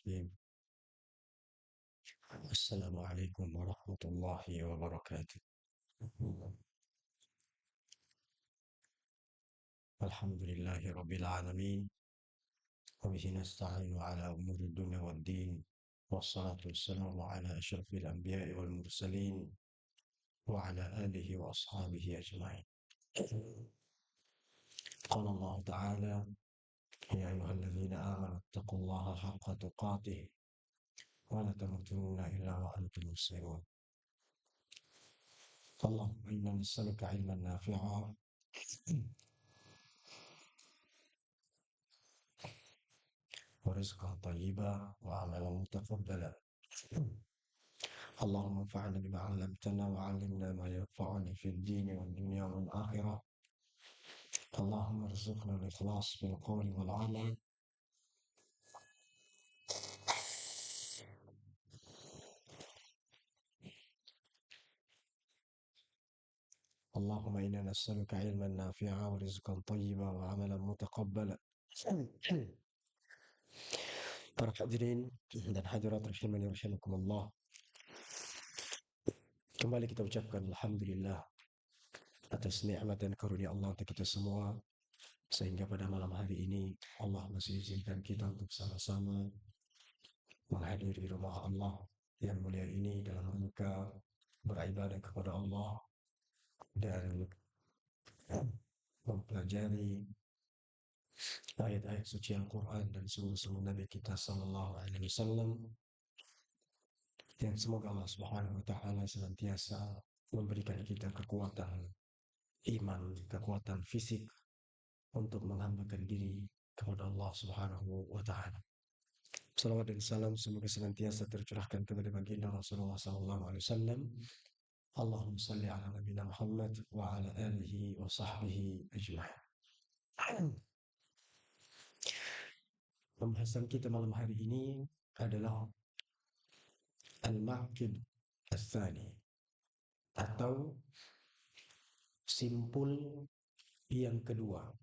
الرحيم. السلام عليكم ورحمة الله وبركاته. الحمد لله رب العالمين، وبه نستعين على أمور الدنيا والدين، والصلاة والسلام على أشرف الأنبياء والمرسلين وعلى آله وأصحابه أجمعين. قال الله تعالى: يا أيها الذين آمنوا اتقوا الله حق تقاته ولا تموتن إلا وأنتم مسلمون. اللهم إنا نسألك علما نافعا ورزقا طيبا وعملا متقبلا. اللهم انفعنا بما علمتنا وعلمنا ما ينفعنا في الدين والدنيا والآخرة. اللهم ارزقنا الإخلاص في القول والعمل. اللهم إنا نسألك علما نافعا ورزقا طيبا وعملا متقبلا. Para hadirin dan hadirat rahimani rahimakumullah, kembali kita ucapkan alhamdulillah atas nikmat dan karunia Allah untuk kita semua, sehingga pada malam hari ini Allah masih izinkan kita untuk sama-sama menghadiri rumah Allah yang mulia ini dalam rangka beribadah kepada Allah dan mempelajari ayat-ayat suci Al-Quran dan sunnah Nabi kita Sallallahu Alaihi Wasallam, yang semoga Allah Subhanahu Wa Taala senantiasa memberikan kita kekuatan iman, kekuatan fisik untuk menghambakan diri kepada Allah Subhanahu Wa Taala. Salawat dan salam semoga senantiasa tercurahkan kepada baginda Rasulullah Sallallahu Alaihi Wasallam. Allahumma salli ala nabiyina Muhammad wa ala alihi wa sahbihi ajma'in. Pembahasan kita malam hari ini adalah Al-Ma'qid Al-Thani, atau simpul yang kedua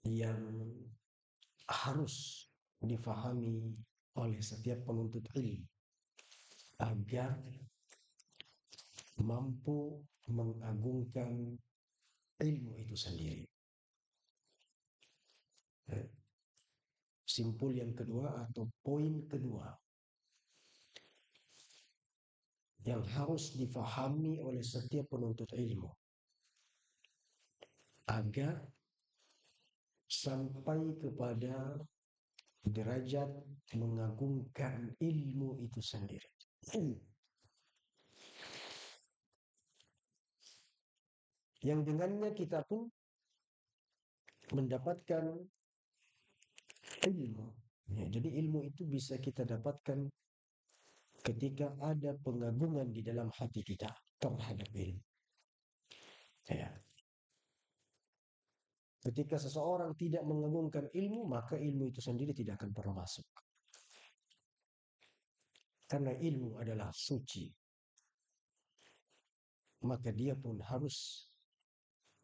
yang harus difahami oleh setiap penuntut ilmu agar mampu mengagungkan ilmu itu sendiri. Simpul yang kedua atau poin kedua yang harus difahami oleh setiap penuntut ilmu agar sampai kepada derajat mengagungkan ilmu itu sendiri. Yang dengannya kita pun mendapatkan ilmu. Ya, jadi ilmu itu bisa kita dapatkan ketika ada pengagungan di dalam hati kita terhadap ilmu. Ya. Ketika seseorang tidak mengagungkan ilmu, maka ilmu itu sendiri tidak akan pernah masuk. Karena ilmu adalah suci, maka dia pun harus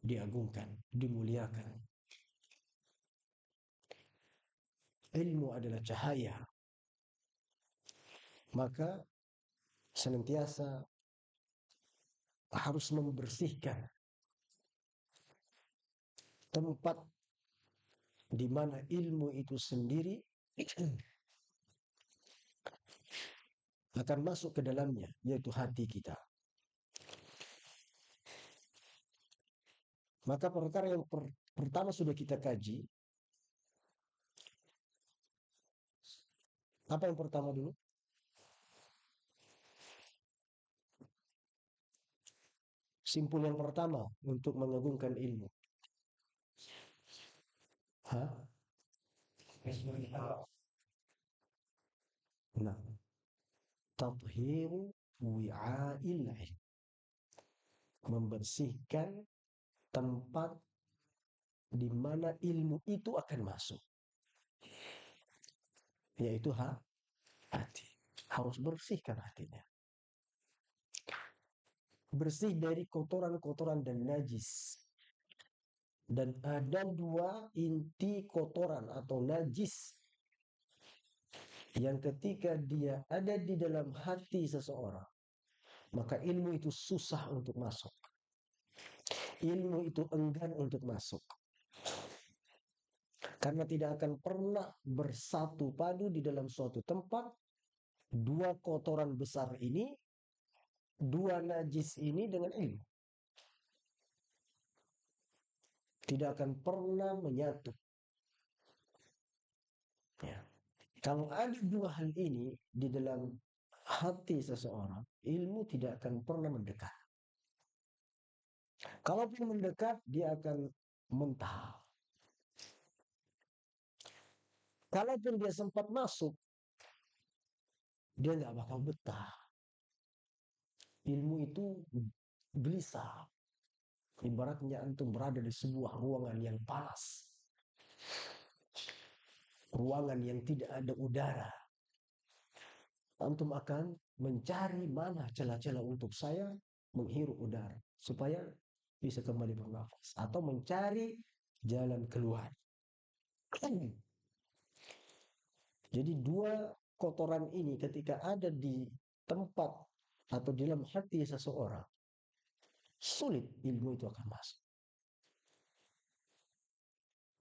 diagungkan, dimuliakan. Ilmu adalah cahaya, maka senantiasa harus membersihkan tempat di mana ilmu itu sendiri akan masuk ke dalamnya, yaitu hati kita. Maka perkara yang pertama sudah kita kaji. Apa yang pertama dulu? Simpul yang pertama untuk mengagungkan ilmu. Nah, tathhiru wi'a'il ilm, membersihkan tempat di mana ilmu itu akan masuk, yaitu hati. Harus bersihkan hatinya, bersih dari kotoran-kotoran dan najis. Dan ada dua inti kotoran atau najis yang ketika dia ada di dalam hati seseorang, maka ilmu itu susah untuk masuk. Ilmu itu enggan untuk masuk. Karena tidak akan pernah bersatu padu di dalam suatu tempat, dua kotoran besar ini, dua najis ini dengan ilmu. Tidak akan pernah menyatu. Ya. Kalau ada dua hal ini di dalam hati seseorang, ilmu tidak akan pernah mendekat. Kalaupun mendekat, dia akan mentah. Kalaupun dia sempat masuk, dia nggak bakal betah. Ilmu itu gelisah. Ibaratnya antum berada di sebuah ruangan yang panas. Ruangan yang tidak ada udara. Antum akan mencari mana celah-celah untuk saya menghirup udara. Supaya bisa kembali bernafas. Atau mencari jalan keluar. Jadi dua kotoran ini ketika ada di tempat atau di dalam hati seseorang, sulit ilmu itu akan masuk.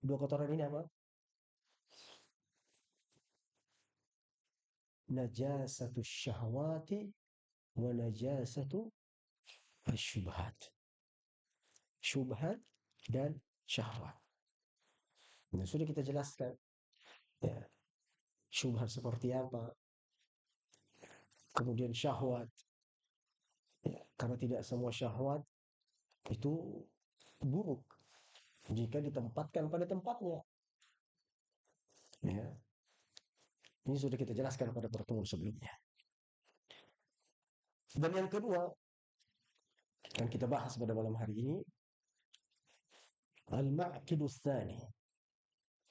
Dua kotoran ini apa? Najasatu syahwati wa najasatu asyubhat. Syubhat dan syahwat. Nah, sudah kita jelaskan. Ya, syubhat seperti apa? Kemudian syahwat. Ya, karena tidak semua syahwat itu buruk jika ditempatkan pada tempatnya. Ya, ini sudah kita jelaskan pada pertemuan sebelumnya. Dan yang kedua, yang kita bahas pada malam hari ini, al-ma'qidus tsani.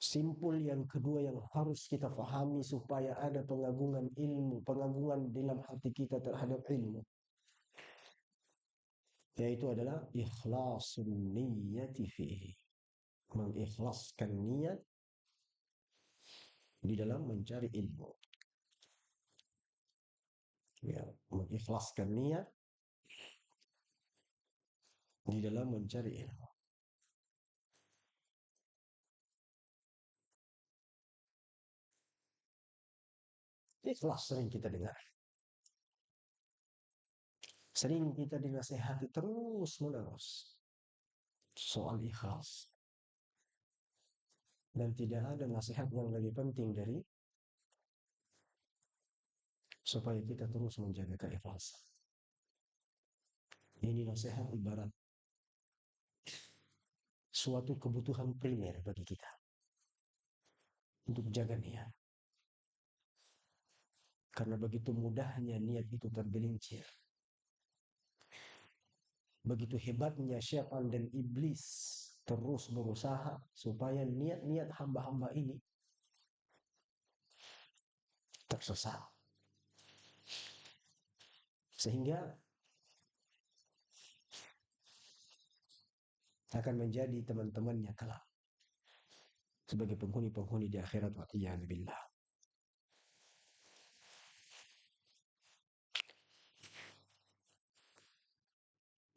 Simpul yang kedua yang harus kita fahami supaya ada pengagungan ilmu, pengagungan dalam hati kita terhadap ilmu, yaitu adalah ikhlasun niyyati fihi. Mengikhlaskan niat di dalam mencari ilmu. Ya, mengikhlaskan niat di dalam mencari ilmu. Ikhlas sering kita dengar. Sering kita dinasihati terus menerus soal ikhlas. Dan tidak ada nasihat yang lebih penting dari supaya kita terus menjaga keikhlasan. Ini nasihat ibarat suatu kebutuhan primer bagi kita untuk jaga niat. Karena begitu mudahnya niat itu tergelincir. Begitu hebatnya syaitan dan iblis terus berusaha supaya niat-niat hamba-hamba ini tersesat. Sehingga akan menjadi teman-temannya kelak sebagai penghuni-penghuni di akhirat wa iyad billah.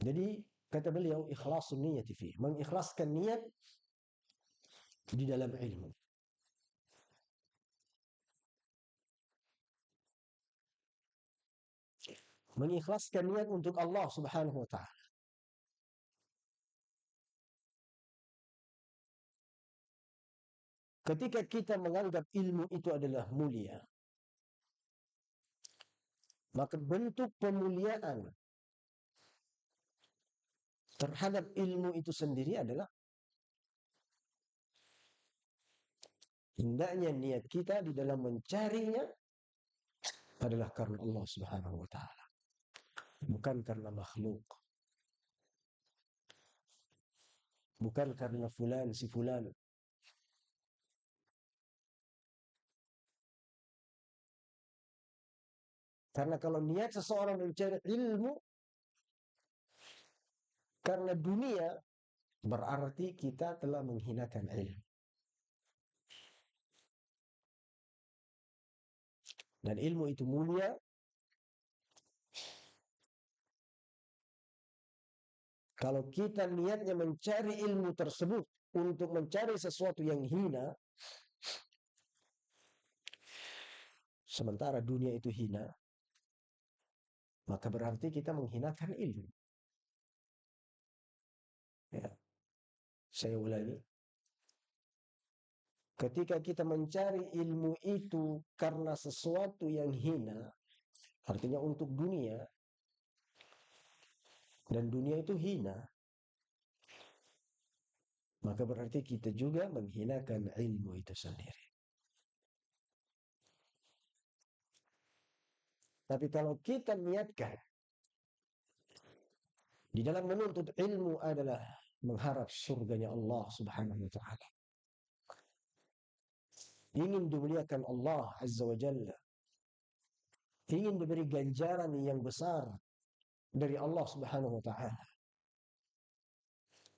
Jadi kata beliau ikhlasun niyyati fi, mengikhlaskan niat di dalam ilmu. Mengikhlaskan niat untuk Allah Subhanahu wa taala. Ketika kita menganggap ilmu itu adalah mulia, maka bentuk pemuliaan terhadap ilmu itu sendiri adalah hendaknya niat kita di dalam mencarinya adalah karena Allah Subhanahu wa taala, bukan karena makhluk, bukan karena fulan si fulan. Karena kalau niat seseorang mencari ilmu karena dunia, berarti kita telah menghinakan ilmu. Dan ilmu itu mulia kalau kita niatnya mencari ilmu tersebut untuk mencari sesuatu yang hina, sementara dunia itu hina, maka berarti kita menghinakan ilmu. Ya. Saya ulangi. Ketika kita mencari ilmu itu karena sesuatu yang hina, artinya untuk dunia, dan dunia itu hina, maka berarti kita juga menghinakan ilmu itu sendiri. Tapi kalau kita niatkan di dalam menuntut ilmu adalah mengharap surganya Allah Subhanahu wa taala, ingin dimuliakan Allah Azza wa Jalla, ingin diberi ganjaran yang besar dari Allah Subhanahu wa taala,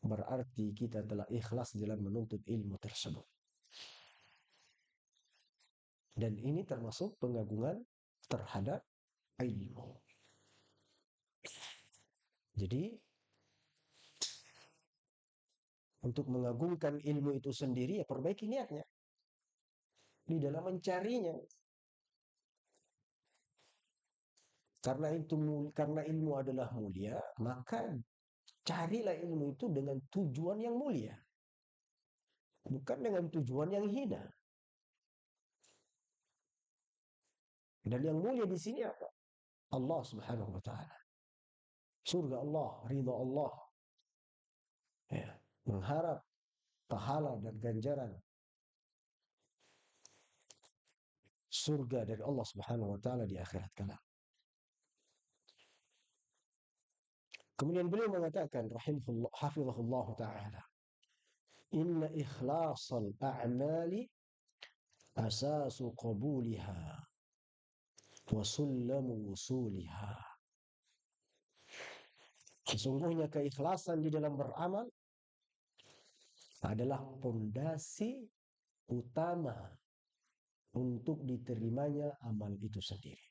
berarti kita telah ikhlas dalam menuntut ilmu tersebut. Dan ini termasuk pengagungan terhadap ilmu. Jadi untuk mengagungkan ilmu itu sendiri, ya perbaiki niatnya di dalam mencarinya. Karena ilmu adalah mulia, maka carilah ilmu itu dengan tujuan yang mulia, bukan dengan tujuan yang hina. Dan yang mulia di sini apa? Allah Subhanahu wa taala. Surga Allah, ridha Allah. Ya, mengharap pahala dan ganjaran surga dari Allah Subhanahu wa taala di akhirat kelak. Kemudian beliau mengatakan rahimahullah hafizahullah taala, inna ikhlasal a'mali asasu qabuliha wa sullamu wusuliha. Sesungguhnya keikhlasan di dalam beramal adalah pondasi utama untuk diterimanya amal itu sendiri.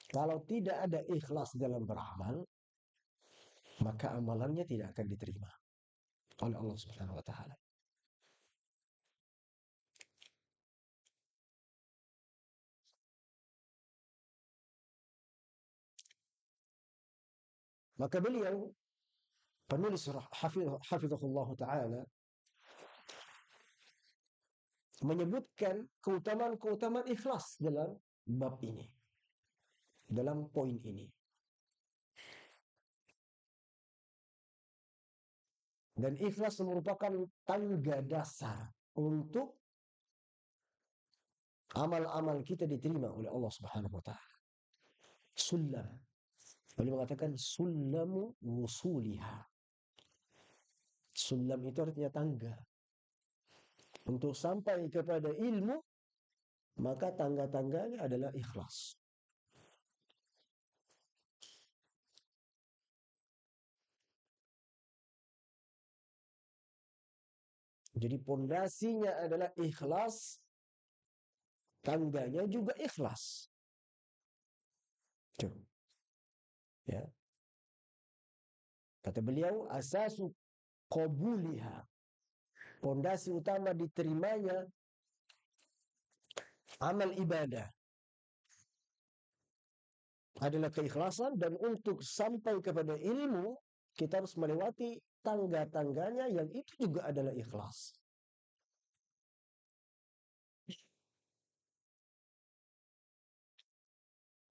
Kalau tidak ada ikhlas dalam beramal, maka amalannya tidak akan diterima oleh Allah Subhanahu wa taala. Maka beliau penulis hafizahullah taala menyebutkan keutamaan-keutamaan ikhlas dalam bab ini, dalam poin ini. Dan ikhlas merupakan tangga dasar untuk amal-amal kita diterima oleh Allah Subhanahu wa taala. Sulam. Beliau mengatakan sulamu wusuliha. Sulam itu artinya tangga. Untuk sampai kepada ilmu, maka tangga-tangganya adalah ikhlas. Jadi pondasinya adalah ikhlas, tangganya juga ikhlas. Tuh. Ya. Kata beliau, asasu qabuliha. Pondasi utama diterimanya amal ibadah adalah keikhlasan, dan untuk sampai kepada ilmu kita harus melewati tangga-tangganya yang itu juga adalah ikhlas.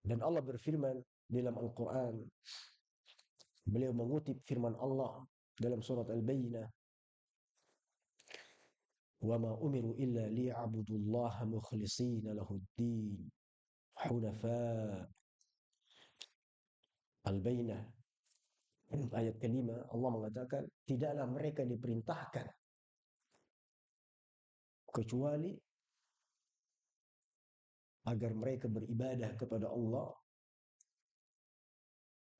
Dan Allah berfirman dalam Al-Quran, beliau mengutip firman Allah dalam surat Al-Bayyinah, wa ma umiru illa liya'budullaha mukhlishina lahuddin hunafa. Al-Bayyinah ayat kelima, Allah mengatakan tidaklah mereka diperintahkan kecuali agar mereka beribadah kepada Allah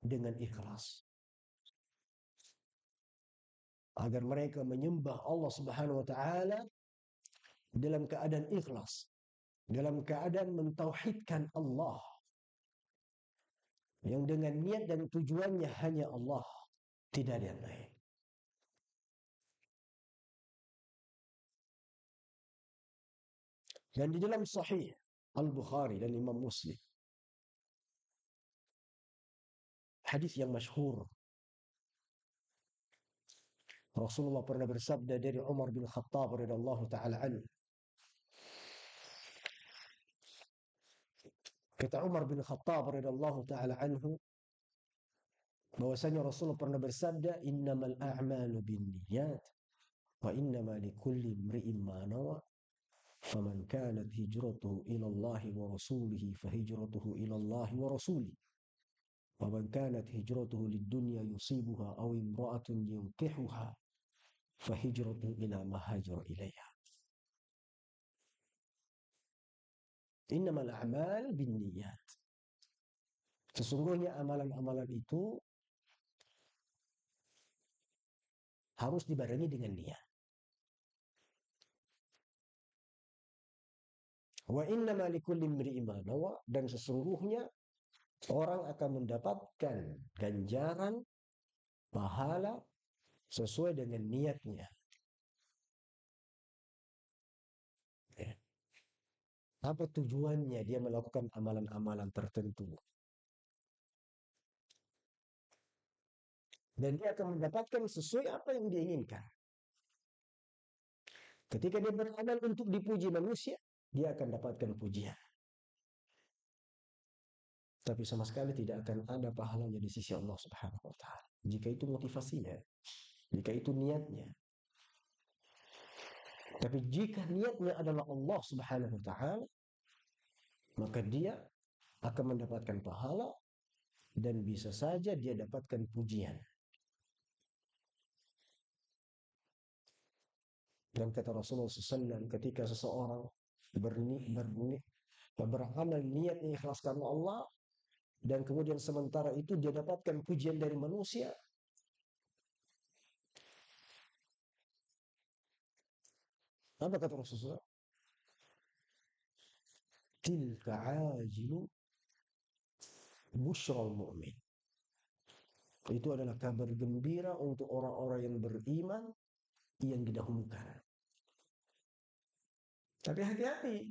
dengan ikhlas, agar mereka menyembah Allah Subhanahu wa taala dalam keadaan ikhlas, dalam keadaan mentauhidkan Allah, yang dengan niat dan tujuannya hanya Allah, tidak ada yang lain. Dan di dalam Sahih Al-Bukhari dan Imam Muslim, hadis yang masyhur, Rasulullah pernah bersabda dari Umar bin Khattab radhiyallahu taala anhu. Kata Umar bin Khattab radhiyallahu taala anhu, bahwasanya Rasulullah pernah bersabda, innamal a'malu binniyat wa innama likulli imri'in ma nawa, faman kanat hijratuhu ila Allah wa rasulihi fahijratuhu ila Allah wa rasulihi, wa man kanat hijratuhu lid-dunya yusibuha aw imra'atun yunkihuha fahijratuhu ila ma hajara ilaiha. Innamal a'mal binniyat. Sesungguhnya amalan-amalan itu harus dibarengi dengan niat. Wa innama likulli imri'in ma nawa, dan sesungguhnya orang akan mendapatkan ganjaran pahala sesuai dengan niatnya. Ya. Apa tujuannya dia melakukan amalan-amalan tertentu? Dan dia akan mendapatkan sesuai apa yang dia inginkan. Ketika dia beramal untuk dipuji manusia, dia akan dapatkan pujian. Tapi sama sekali tidak akan ada pahalanya di sisi Allah Subhanahu wa taala. Jika itu motivasinya, jika itu niatnya. Tapi jika niatnya adalah Allah Subhanahu wa taala, maka dia akan mendapatkan pahala dan bisa saja dia dapatkan pujian. Dan kata Rasulullah SAW, ketika seseorang beramal niatnya ikhlas karena Allah, dan kemudian sementara itu dia dapatkan pujian dari manusia, apa kata Rasulullah? Tilka ajilu busyral mu'min. Itu adalah kabar gembira untuk orang-orang yang beriman yang didahulukan. Tapi hati-hati.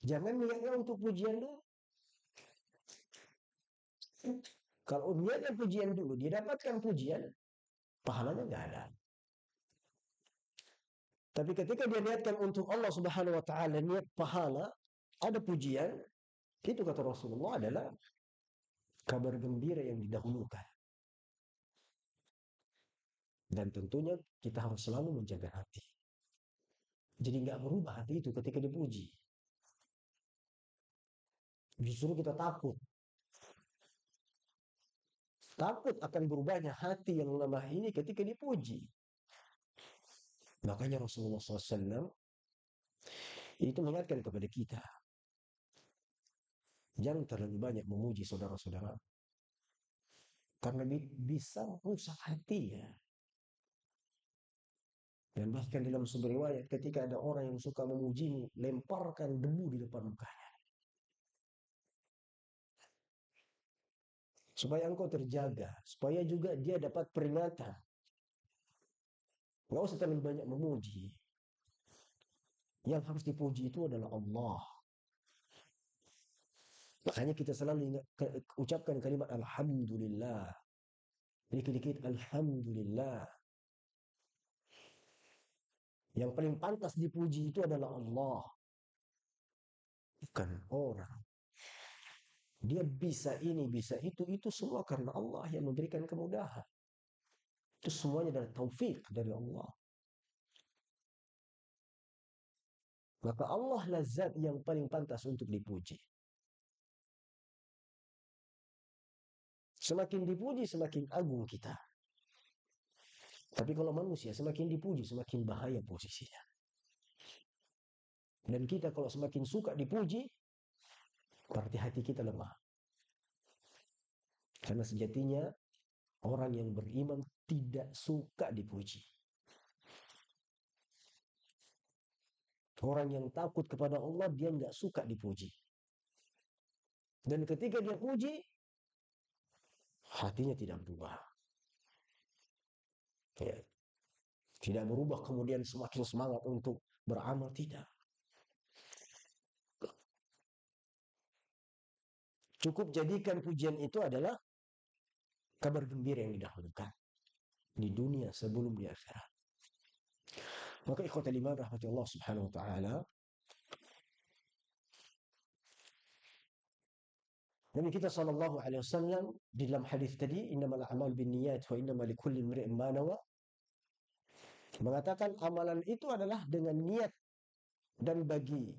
Jangan niatnya untuk pujian dulu. Kalau niatnya pujian dulu, dia dapatkan pujian, pahalanya nggak ada. Tapi ketika dia niatkan untuk Allah Subhanahu wa taala, niat pahala, ada pujian, itu kata Rasulullah adalah kabar gembira yang didahulukan. Dan tentunya kita harus selalu menjaga hati. Jadi nggak berubah hati itu ketika dipuji. Justru kita takut. Takut akan berubahnya hati yang lemah ini ketika dipuji. Makanya Rasulullah SAW itu mengingatkan kepada kita, jangan terlalu banyak memuji saudara-saudara, karena bisa rusak hati ya. Dan bahkan dalam sebuah riwayat, ketika ada orang yang suka memujimu, lemparkan debu di depan mukanya. Supaya engkau terjaga, supaya juga dia dapat peringatan. Nggak usah terlalu banyak memuji. Yang harus dipuji itu adalah Allah. Makanya kita selalu ucapkan kalimat Alhamdulillah. Dikit-dikit Alhamdulillah. Yang paling pantas dipuji itu adalah Allah, bukan orang. Dia bisa ini, bisa itu semua karena Allah yang memberikan kemudahan. Itu semuanya adalah taufik dari Allah. Maka Allah lah zat yang paling pantas untuk dipuji. Semakin dipuji, semakin agung kita. Tapi kalau manusia semakin dipuji, semakin bahaya posisinya. Dan kita kalau semakin suka dipuji, berarti hati kita lemah. Karena sejatinya orang yang beriman tidak suka dipuji. Orang yang takut kepada Allah, dia nggak suka dipuji. Dan ketika dia puji, hatinya tidak berubah. Ya. Tidak berubah kemudian semakin semangat untuk beramal, tidak. Cukup jadikan pujian itu adalah kabar gembira yang didahulukan di dunia sebelum di akhirat. Maka ikhwatal iman rahmati Allah subhanahu wa ta'ala, Nabi kita sallallahu alaihi wasallam di dalam hadis tadi, innamal a'mal binniyat wa innamal likulli imri'in ma nawa, mengatakan amalan itu adalah dengan niat, dan bagi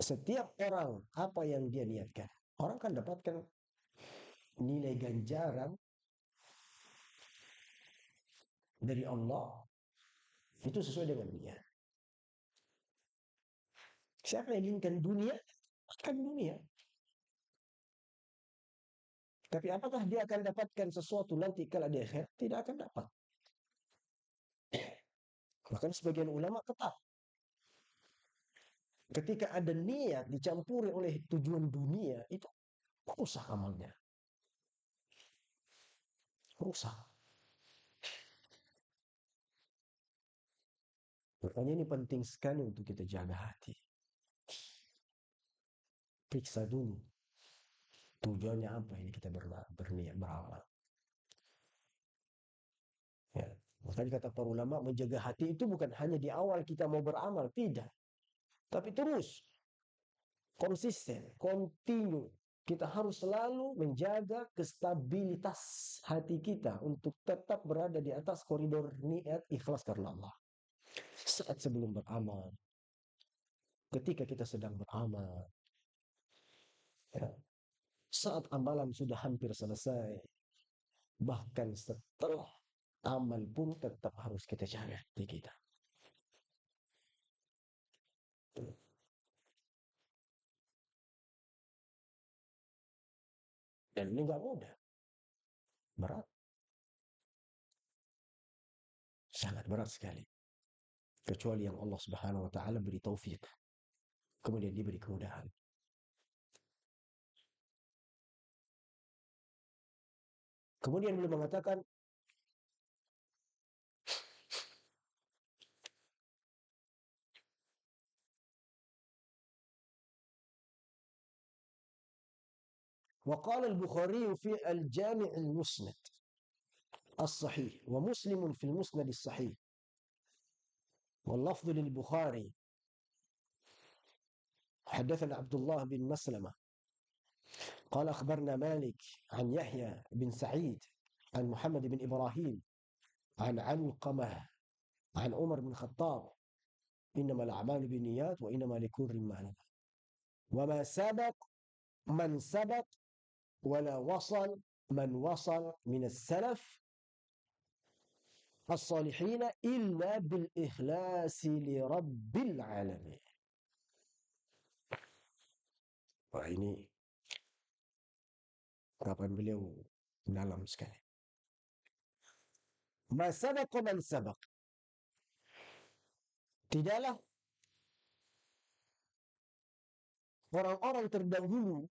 setiap orang apa yang dia niatkan. Orang kan dapatkan nilai ganjaran dari Allah itu sesuai dengan niat. Siapa yang inginkan dunia, akan dunia. Tapi apakah dia akan dapatkan sesuatu nanti kalau di akhirat? Tidak akan dapat. Bahkan sebagian ulama tetap ketika ada niat dicampuri oleh tujuan dunia, itu rusak amalnya. Rusak. Makanya ini penting sekali untuk kita jaga hati. Periksa dulu tujuannya apa ini kita berniat beramal. Ya. Makanya kata para ulama, menjaga hati itu bukan hanya di awal kita mau beramal, tidak. Tapi terus, konsisten, kontinu. Kita harus selalu menjaga kestabilitas hati kita untuk tetap berada di atas koridor niat ikhlas karena Allah. Saat sebelum beramal, ketika kita sedang beramal, ya, saat amalan sudah hampir selesai, bahkan setelah amal pun tetap harus kita jaga hati kita. Dan ini nggak mudah, berat, sangat berat sekali. Kecuali yang Allah Subhanahu Wa Taala beri taufik, kemudian diberi kemudahan. Kemudian beliau mengatakan, وقال البخاري في الجامع المسند الصحيح ومسلم في المسند الصحيح واللفظ للبخاري حدثنا عبد الله بن مسلمة قال أخبرنا مالك عن يحيى بن سعيد عن محمد بن إبراهيم عن علقمة عن عمر بن الخطاب إنما الأعمال بالنيات وإنما لكل ما نوى وما سبق من سبق ولا وصل من وصل من السلف الصالحين إلا بالإخلاص لرب العالمين. Wah, ini ungkapan beliau dalam sekali. Ma sabaqa man sabaq. Tidaklah orang-orang terdahulu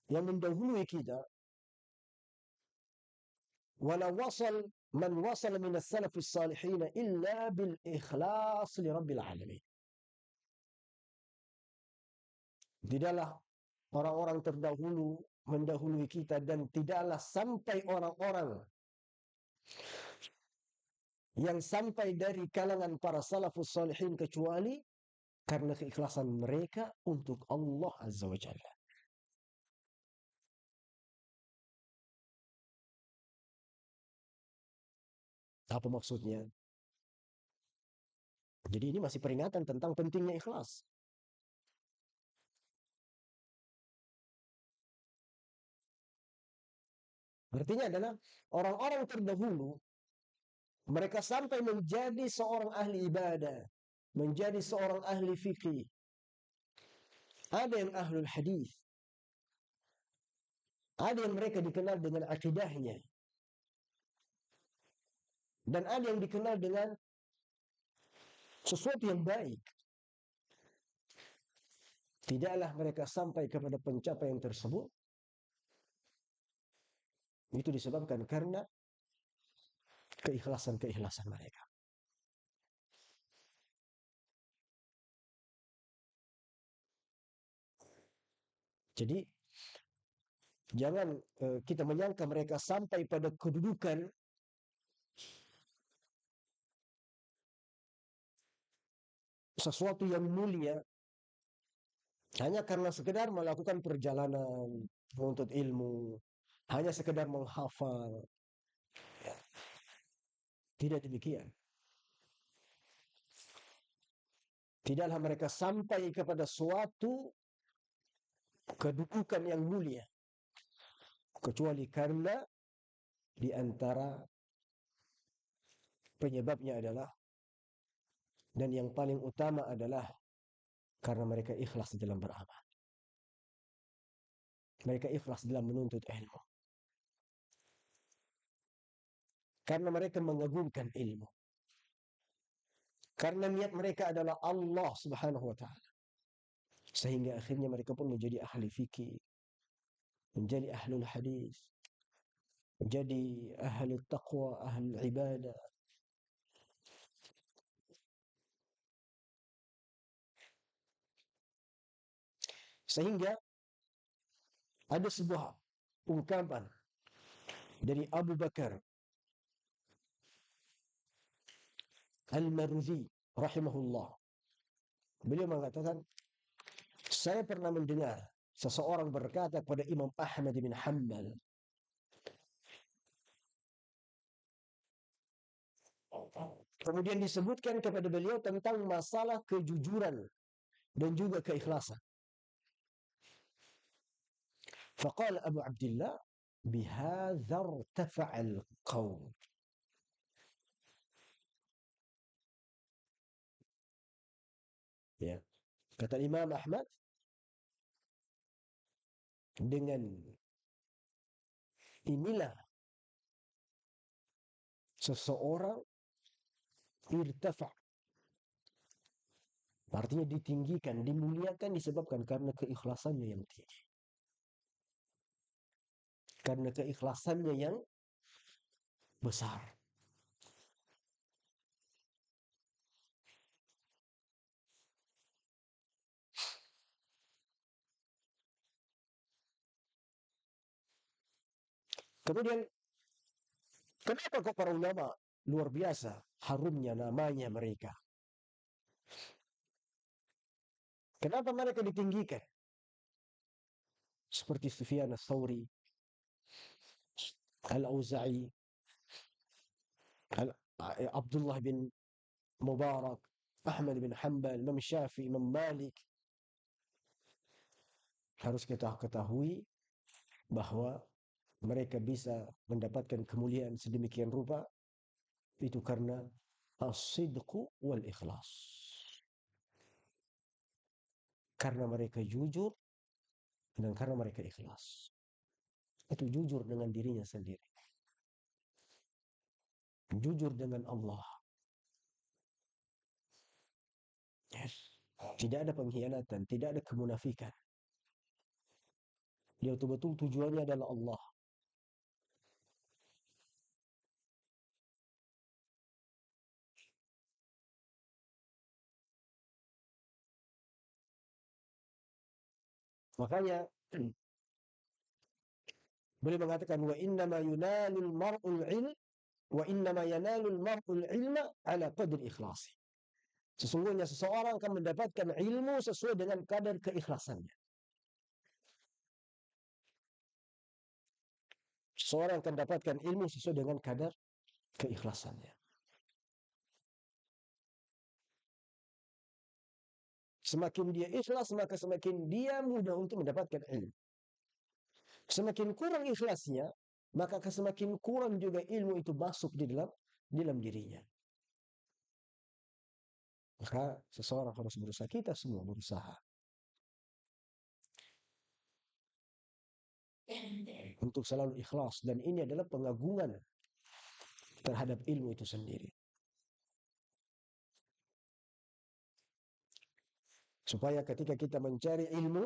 yang mendahului kita, wala wasal man wasal min as-salaf as-salihin illa bil ikhlas li rabbil alamin. Tidaklah orang-orang terdahulu mendahului kita, dan tidaklah sampai orang-orang yang sampai dari kalangan para salafus salihin kecuali karena keikhlasan mereka untuk Allah Azza wa Jalla. Apa maksudnya? Jadi ini masih peringatan tentang pentingnya ikhlas. Artinya adalah orang-orang terdahulu, mereka sampai menjadi seorang ahli ibadah, menjadi seorang ahli fikih. Ada yang ahlul hadis, ada yang mereka dikenal dengan akidahnya, dan ada yang dikenal dengan sesuatu yang baik. Tidaklah mereka sampai kepada pencapaian tersebut. Itu disebabkan karena keikhlasan-keikhlasan mereka. Jadi jangan kita menyangka mereka sampai pada kedudukan sesuatu yang mulia hanya karena sekedar melakukan perjalanan menuntut ilmu, hanya sekedar menghafal. Tidak demikian. Tidaklah mereka sampai kepada suatu kedudukan yang mulia kecuali karena di antara penyebabnya adalah, dan yang paling utama adalah karena mereka ikhlas dalam beramal. Mereka ikhlas dalam menuntut ilmu. Karena mereka mengagungkan ilmu. Karena niat mereka adalah Allah Subhanahu wa ta'ala. Sehingga akhirnya mereka pun menjadi ahli fikih, menjadi ahlul hadis, menjadi ahli taqwa, ahli ibadah. Sehingga ada sebuah ungkapan dari Abu Bakar Al-Marzi rahimahullah. Beliau mengatakan, saya pernah mendengar seseorang berkata kepada Imam Ahmad bin Hanbal, kemudian disebutkan kepada beliau tentang masalah kejujuran dan juga keikhlasan. Faqala Abu Abdullah, bihadza irtafa'al qaum. Ya. Kata Imam Ahmad, dengan inilah seseorang irtafa', artinya ditinggikan, dimuliakan disebabkan karena keikhlasannya yang tinggi. Karena keikhlasannya yang besar. Kemudian, kenapa kok para ulama luar biasa harumnya namanya mereka? Kenapa mereka ditinggikan? Seperti Sufyan ats-Tsauri, Al-Auza'i, Abdullah bin Mubarak, Ahmad bin Hanbal, Imam Syafi'i, Imam Malik. Harus kita ketahui bahwa mereka bisa mendapatkan kemuliaan sedemikian rupa itu karena as-sidqu wal ikhlas. Karena mereka jujur dan karena mereka ikhlas. Itu jujur dengan dirinya sendiri. Jujur dengan Allah. Yes. Tidak ada pengkhianatan, tidak ada kemunafikan. Dia betul-betul tujuannya adalah Allah. Makanya boleh mengatakan wa innama yunalul mar'ul ilm wa innama yanalul mar'ul ilma ala qadri ikhlasi. Sesungguhnya seseorang akan mendapatkan ilmu sesuai dengan kadar keikhlasannya. Seseorang akan mendapatkan ilmu sesuai dengan kadar keikhlasannya. Semakin dia ikhlas, maka semakin dia mudah untuk mendapatkan ilmu. Semakin kurang ikhlasnya, maka semakin kurang juga ilmu itu masuk di dalam dirinya. Maka seseorang harus berusaha, kita semua berusaha untuk selalu ikhlas, dan ini adalah pengagungan terhadap ilmu itu sendiri. Supaya ketika kita mencari ilmu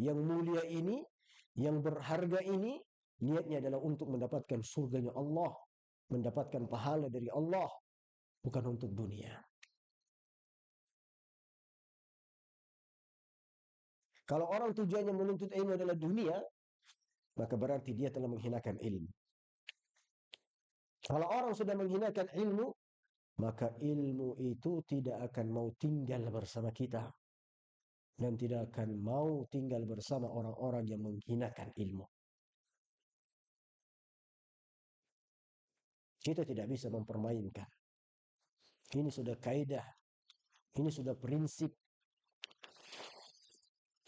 yang mulia ini, yang berharga ini, niatnya adalah untuk mendapatkan surganya Allah, mendapatkan pahala dari Allah, bukan untuk dunia. Kalau orang tujuannya menuntut ilmu adalah dunia, maka berarti dia telah menghinakan ilmu. Kalau orang sudah menghinakan ilmu, maka ilmu itu tidak akan mau tinggal bersama kita dan tidak akan mau tinggal bersama orang-orang yang menghinakan ilmu. Kita tidak bisa mempermainkan. Ini sudah kaidah, ini sudah prinsip.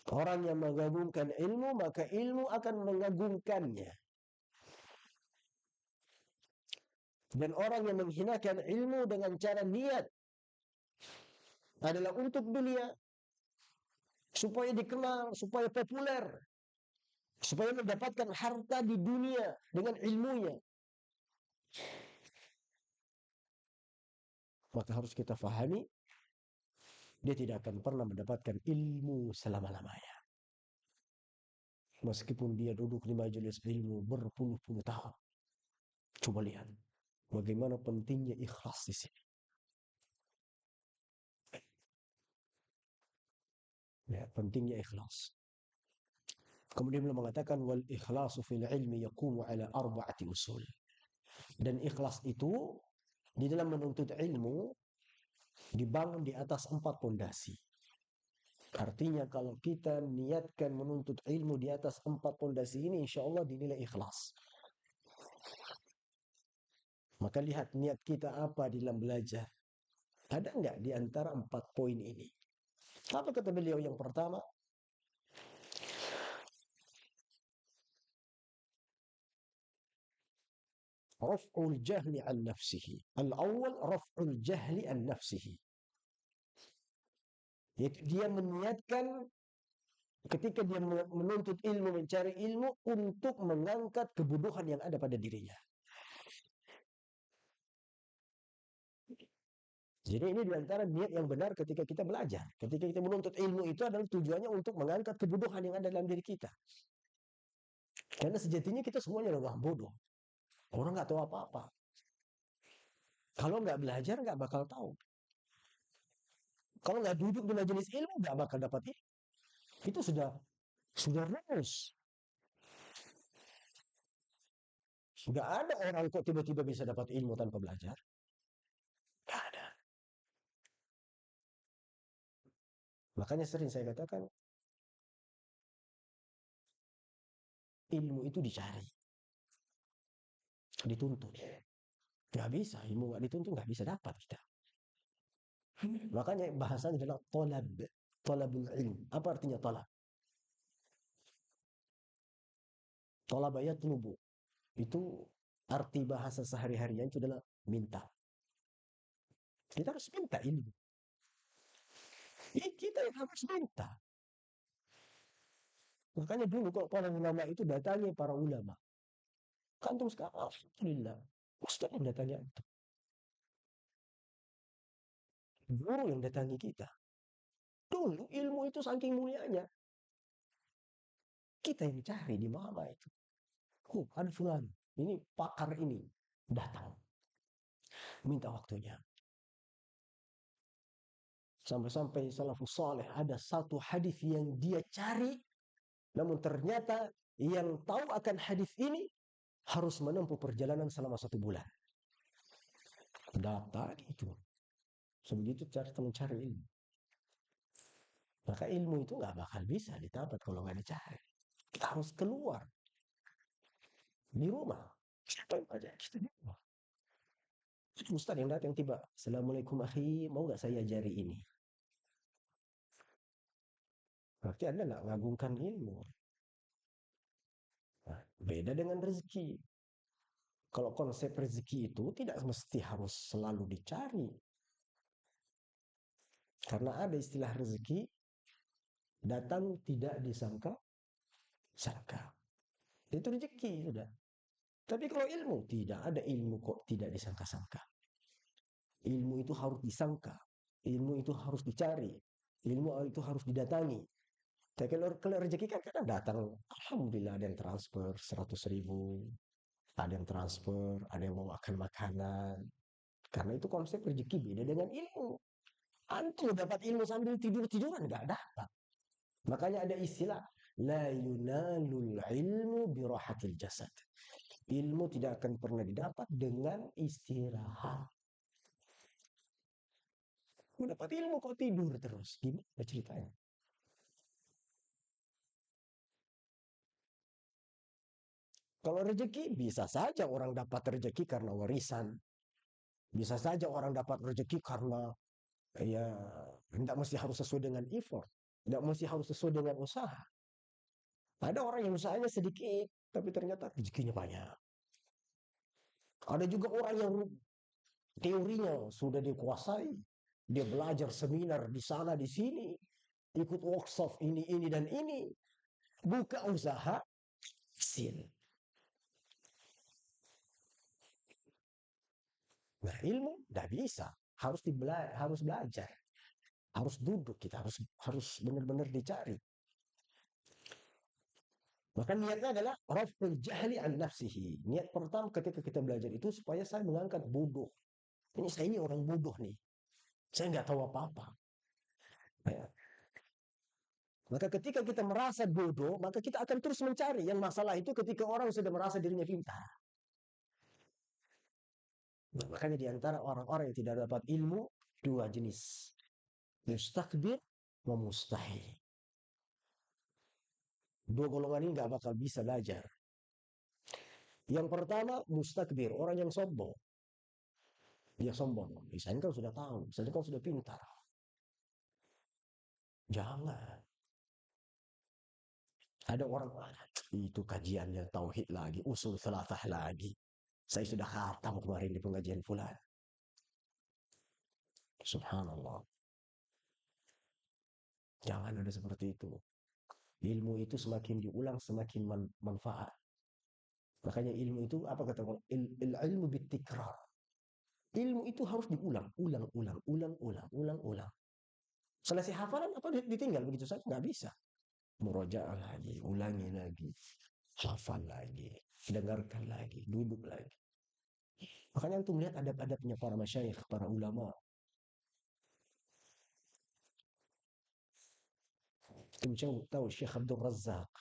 Orang yang mengagungkan ilmu, maka ilmu akan mengagungkannya. Dan orang yang menghinakan ilmu dengan cara niat adalah untuk dunia, supaya dikenal, supaya populer, supaya mendapatkan harta di dunia dengan ilmunya. Maka harus kita fahami, dia tidak akan pernah mendapatkan ilmu selama-lamanya. Meskipun dia duduk di majelis ilmu berpuluh-puluh tahun. Coba lihat bagaimana pentingnya ikhlas di sini. Ya, pentingnya ikhlas. Kemudian beliau mengatakan wal ikhlasu fil ilmi yaqumu ala arba'ati usul. Dan ikhlas itu di dalam menuntut ilmu dibangun di atas 4 pondasi. Artinya kalau kita niatkan menuntut ilmu di atas 4 pondasi ini, insya Allah dinilai ikhlas. Maka lihat niat kita apa di dalam belajar. Ada enggak di antara 4 poin ini? Apa kata beliau yang pertama? Raf'ul jahli an nafsihi. Al-awwal raf'ul jahli an nafsihi. Yaitu dia meniatkan ketika dia menuntut ilmu, mencari ilmu untuk mengangkat kebodohan yang ada pada dirinya. Jadi ini diantara niat yang benar ketika kita belajar. Ketika kita menuntut ilmu itu adalah tujuannya untuk mengangkat kebodohan yang ada dalam diri kita. Karena sejatinya kita semuanya adalah bodoh. Orang nggak tahu apa-apa. Kalau nggak belajar nggak bakal tahu. Kalau nggak duduk di majelis ilmu nggak bakal dapat ilmu. Itu sudah rumus. Nggak ada orang kok tiba-tiba bisa dapat ilmu tanpa belajar. Nggak ada. Makanya sering saya katakan ilmu itu dicari, dituntut. Nggak bisa, ilmu nggak dituntut nggak bisa dapat kita. Makanya bahasanya adalah talab, talabul ilm. Apa artinya talab? Talab yatlubu. Itu arti bahasa sehari-harian itu adalah minta. Kita harus minta ilmu. Kita yang harus minta. Makanya dulu kalau para ulama itu datangi para ulama. Kantung sekarang, alhamdulillah. Ustaz yang datangi itu. Guru yang datangi kita. Dulu ilmu itu saking mulianya. Kita yang cari di mana itu. Oh, ada fulan. Ini pakar ini. Datang. Minta waktunya. Sampai-sampai salafus saleh ada satu hadis yang dia cari, namun ternyata yang tahu akan hadis ini harus menempuh perjalanan selama 1 bulan. Data itu. Sebegitu cara mencari ilmu. Maka ilmu itu nggak bakal bisa didapat kalau nggak dicari. Kita harus keluar di rumah. Siapa yang aja kita di rumah. Ustaz yang datang tiba, Assalamualaikum akhi, mau nggak saya ajari ini? Berarti Anda nggak mengagungkan ilmu. Nah, beda dengan rezeki. Kalau konsep rezeki itu tidak mesti harus selalu dicari. Karena ada istilah rezeki datang tidak disangka-sangka. Itu rezeki sudah. Tapi kalau ilmu tidak ada ilmu kok tidak disangka-sangka. Ilmu itu harus disangka. Ilmu itu harus dicari. Ilmu itu harus didatangi. Tapi kalau rezeki kan kadang datang, alhamdulillah ada yang transfer 100.000, ada yang transfer, ada yang mau makan makanan. Karena itu konsep rezeki beda dengan ilmu. Antum dapat ilmu sambil tidur-tiduran nggak dapat. Makanya ada istilah la yunalul ilmu birahatil jasad. Ilmu tidak akan pernah didapat dengan istirahat. Kau dapat ilmu kau tidur terus. Gimana ceritanya? Kalau rezeki bisa saja orang dapat rezeki karena warisan. Bisa saja orang dapat rezeki karena ya tidak mesti harus sesuai dengan effort. Tidak mesti harus sesuai dengan usaha. Ada orang yang usahanya sedikit, tapi ternyata rezekinya banyak. Ada juga orang yang teorinya sudah dikuasai. Dia belajar seminar di sana, di sini. Ikut workshop ini, dan ini. Buka usaha, hasil. Nah, ilmu tidak bisa. Harus belajar. Harus duduk kita. Harus benar-benar dicari. Maka niatnya adalah raful jahli an nafsihi. Niat pertama ketika kita belajar itu supaya saya mengangkat bodoh. Saya ini orang bodoh nih. Saya nggak tahu apa-apa. Ya. Maka ketika kita merasa bodoh, maka kita akan terus mencari. Yang masalah itu ketika orang sudah merasa dirinya pintar. Nah, makanya di antara orang-orang yang tidak dapat ilmu, dua jenis. Mustakbir wa mustahil. Dua golongan ini nggak bakal bisa belajar. Yang pertama, mustakbir, orang yang sombong. Dia sombong. Misalnya kau sudah tahu, misalnya kau sudah pintar. Jangan. Ada orang, itu kajiannya tauhid lagi, usul salatah lagi. Saya sudah khatam kemarin di pengajian fulan. Subhanallah. Jangan ada seperti itu. Ilmu itu semakin diulang semakin manfaat. Makanya ilmu itu apa kata orang? Ilmu bitikrar. Ilmu itu harus diulang, ulang. Selesai hafalan apa ditinggal begitu saja nggak bisa. Murojaah lagi, ulangi lagi, hafal lagi, dengarkan lagi, duduk lagi. Makanya untuk melihat adab-adabnya para masyayikh, para ulama. Kita tahu Syekh Abdul Razak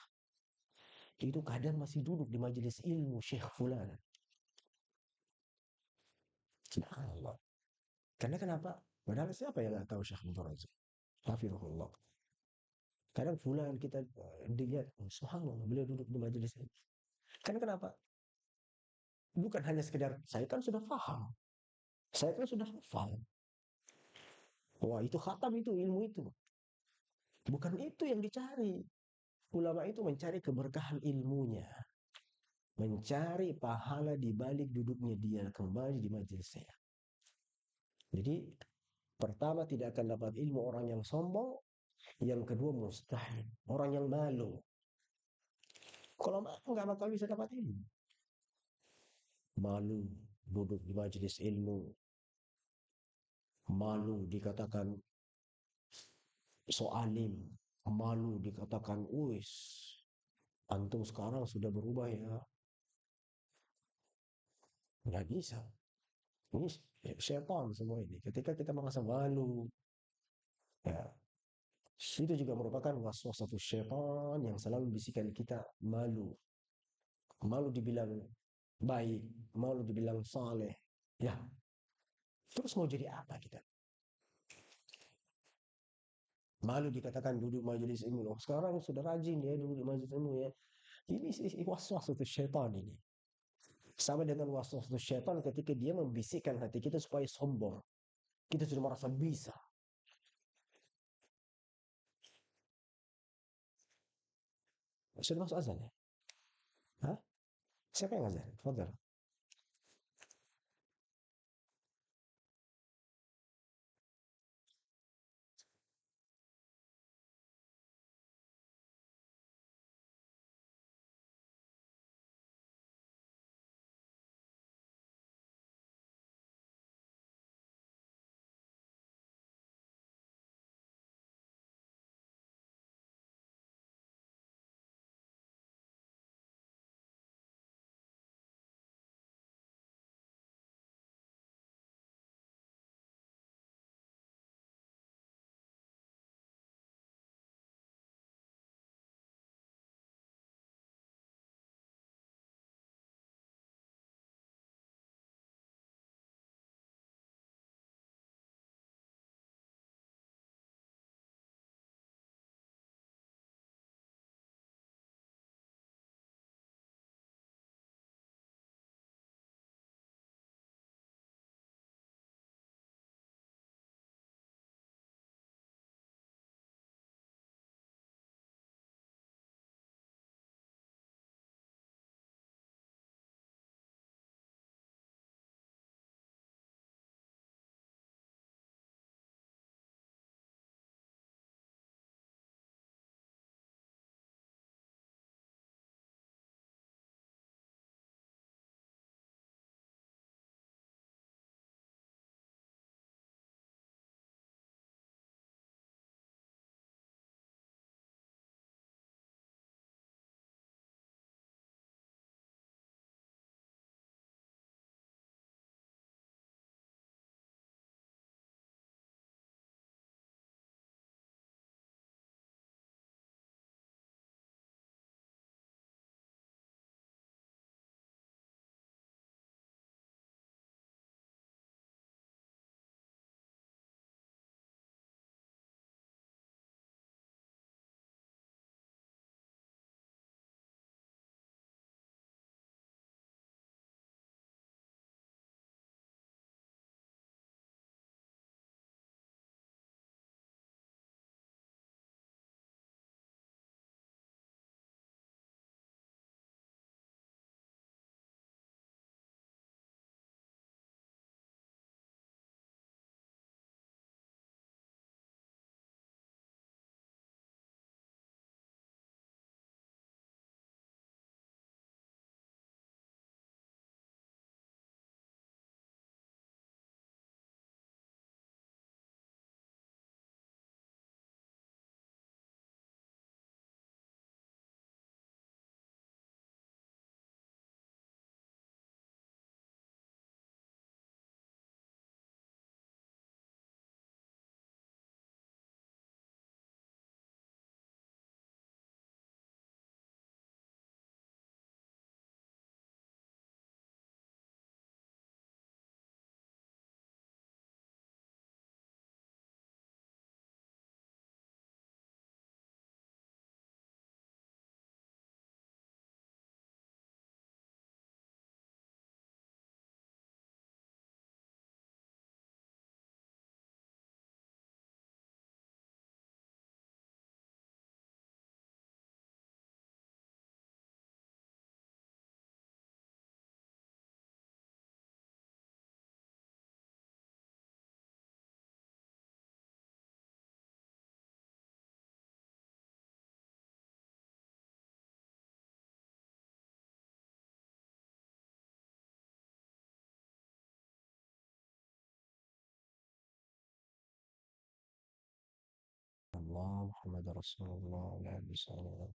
itu kadang masih duduk di majelis ilmu Syekh Fulan. Subhanallah. Karena kenapa? Padahal siapa yang nggak tahu Syekh Abdul Razak? Hafizahullah. Kadang Fulan kita dilihat, oh, subhanallah, beliau duduk di majelis ini. Karena kenapa? Bukan hanya sekedar, saya kan sudah paham. Saya kan sudah hafal. Wah, itu khatam itu, ilmu itu. Bukan itu yang dicari. Ulama itu mencari keberkahan ilmunya. Mencari pahala di balik duduknya dia kembali di majelis saya. Jadi, pertama tidak akan dapat ilmu orang yang sombong. Yang kedua mustahil. Orang yang malu. Kalau malu nggak bakal bisa dapat ilmu. Malu duduk di majelis ilmu. Malu dikatakan soalim. Malu dikatakan, wis, antum sekarang sudah berubah ya. Nggak bisa. Ini syaitan semua ini. Ketika kita merasa malu, ya, itu juga merupakan waswasatus syaitan yang selalu bisikan kita malu. Malu dibilang baik, malu dibilang saleh. Ya, terus mau jadi apa kita? Malu dikatakan duduk majelis ilmu. Oh, sekarang sudah rajin ya duduk di majelis ilmu ya. Ini waswasatus syaitan ini. Sama dengan waswasatus syaitan ketika dia membisikkan hati kita supaya sombong. Kita sudah merasa bisa. Sudah masuk azan ya? Hah? Siapa yang azan? Fadal. Muhammad Rasulullah wa ala alihi wasallam.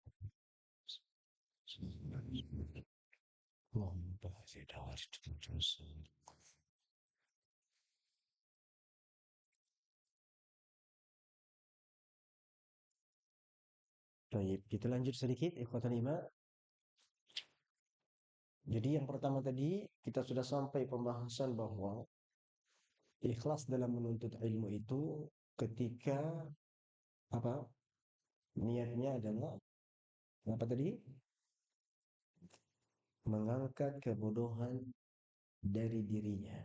Allahumma barik ala Rasulullah. Baik, kita lanjut sedikit ikhwatan iman. Jadi yang pertama tadi kita sudah sampai pembahasan bahwa ikhlas dalam menuntut ilmu itu ketika apa? Niatnya adalah apa tadi? Mengangkat kebodohan dari dirinya.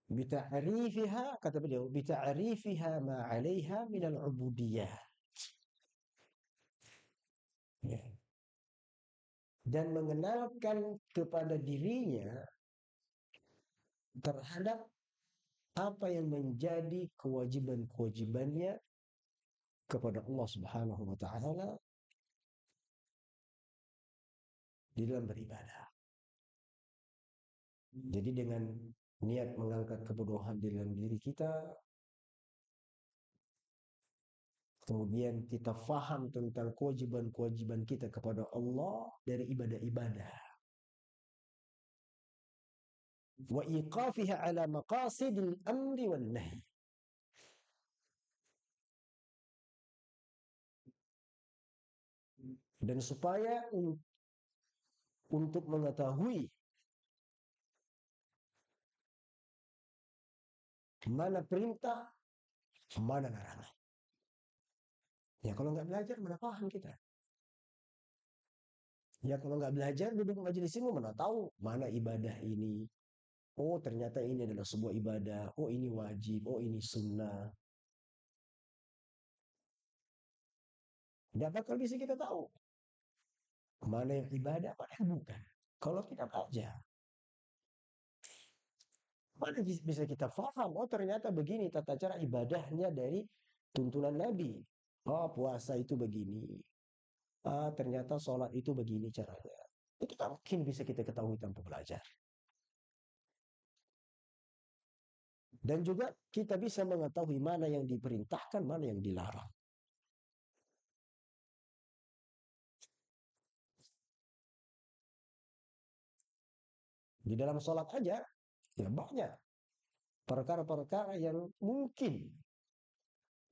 Bita'rifiha, kata beliau, bita'rifiha ma 'alaiha min al-'ubudiyah. Ya. Dan mengenalkan kepada dirinya terhadap apa yang menjadi kewajiban-kewajibannya kepada Allah Subhanahu wa taala di dalam beribadah. Jadi dengan niat mengangkat kebodohan di dalam diri kita, kemudian kita faham tentang kewajiban-kewajiban kita kepada Allah dari ibadah-ibadah. Wa iqafiha ala maqasidil amri wan nahi. Dan supaya untuk mengetahui mana perintah, mana larangan. Ya kalau nggak belajar, mana paham kita? Ya kalau nggak belajar, duduk majelis ini mana tahu mana ibadah ini. Oh ternyata ini adalah sebuah ibadah. Oh ini wajib. Oh ini sunnah. Tidak bakal bisa kita tahu mana yang ibadah, mana yang bukan. Kalau kita belajar, mana bisa kita faham. Oh ternyata begini tata cara ibadahnya dari tuntunan Nabi. Oh puasa itu begini. Ah ternyata sholat itu begini caranya. Itu tak mungkin bisa kita ketahui tanpa belajar. Dan juga kita bisa mengetahui mana yang diperintahkan, mana yang dilarang. Di dalam sholat aja, ya banyak perkara-perkara yang mungkin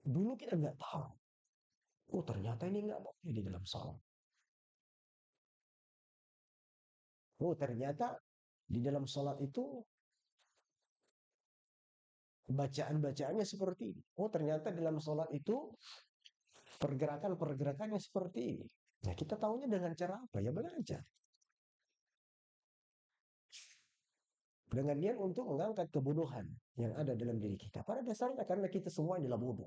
dulu kita nggak tahu. Oh ternyata ini nggak boleh di dalam sholat. Oh ternyata di dalam sholat itu bacaan-bacaannya seperti ini. Oh ternyata dalam sholat itu pergerakan-pergerakannya seperti ini. Nah kita tahunya dengan cara apa? Ya belajar. Dengan niat untuk mengangkat kebodohan yang ada dalam diri kita. Pada dasarnya karena kita semua adalah bodoh.